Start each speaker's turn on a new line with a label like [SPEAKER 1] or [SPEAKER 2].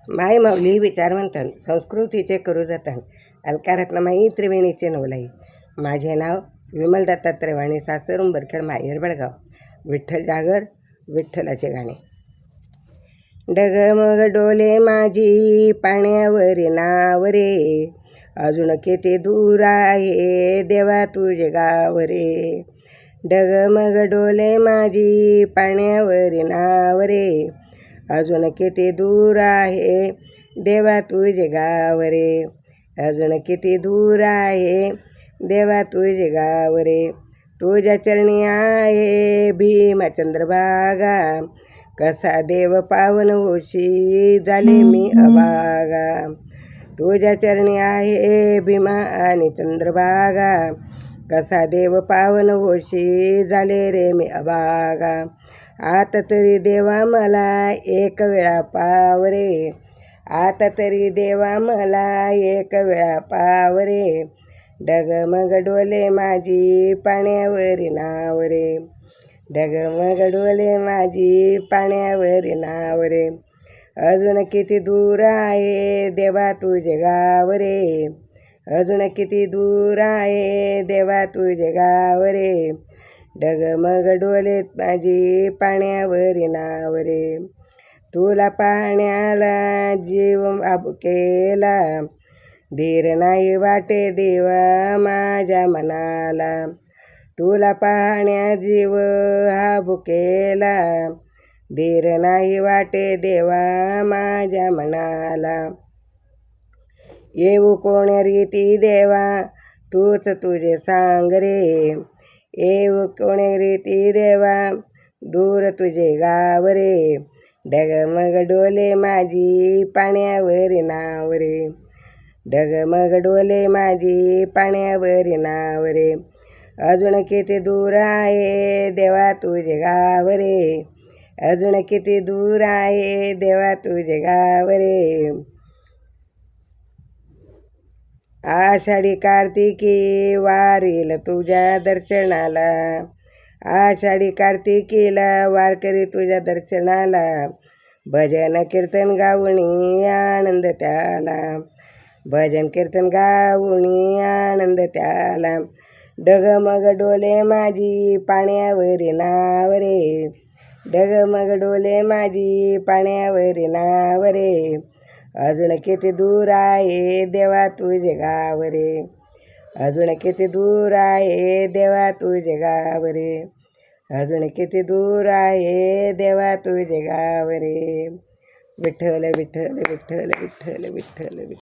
[SPEAKER 1] माय माऊली विचारवंतन संस्कृतीचे करू जतन अलकारत्नमाई त्रिवेणीचे नवलाई. माझे नाव विमल दत्तात्रय वाणी, सासर उंबरखेड, माहेर बेळगाव. विठ्ठल जागर, विठ्ठलाचे गाणे. डगमग डोले माझी पाण्यावरी नाव रे, अजून किती दूर आहे देवा तुझे गाव रे. डगमग डोले माझी पाण्यावरी नाव रे, अजून किती दूर आहे देवा तुझे गाव रे. अजून किती दूर आहे देवा तुझे गाव रे. तुझ्या चरणी आहे भीमा चंद्रभागा, कसा देव पावन होशी झाले मी अभागा. तुझ्या चरणी आहे भीमा आणि चंद्रभागा, कसा देव पावन होशी झाले रे मी अभागा. आता तरी देवा मला एक वेळा पाव रे, आता तरी देवा मला एक वेळा पाव रे. डगमग डोले माझी पाण्यावरी नाव रे, डगमग डोले माझी पाण्यावरी नाव रे. अजून किती दूर आहे देवा तुझे गाव रे, अजून किती दूर आहे देवा तुझे गाव रे. डगमग डोलेत माझी पाण्यावरी नाव रे. तुला पाण्याला जीव आबुकेला, धीर नाही वाटे देवा माझ्या मनाला. तुला पाहण्या जीव हा भुकेला, धीर नाही वाटे देवा माझ्या मनाला. येऊ कोण रीती देवा तूच तुझे सांग रे, येऊ कोण रीती देवा दूर तुझे गाव रे. डगमग डोले माझी पाण्यावरी नाव रे, डगमग डोले माझी पाण्यावरी नाव रे. अजून किती दूर आहे देवा तुझे गाव रे, अजून किती दूर आहे देवा तुझे गाव रे. आषाढी कार्तिकी वारील तुझ्या दर्शनाला, आषाढी कार्तिकीला वारकरी तुझ्या दर्शनाला. भजन कीर्तन गाऊणी आनंद त्याला, भजन कीर्तन गाऊणी आनंद त्याला. डगमग डोले माझी पाण्यावरी नाव रे, डगमग डोले माझी पाण्यावरी नाव रे. अजून किती दूर आहे देवा तुझे गाव रे, अजून किती दूर आहे देवा तुझे गाव रे. अजून किती दूर आहे देवा तुझे गाव रे. विठ्ठल विठ्ठल विठ्ठल विठ्ठल विठ्ठल.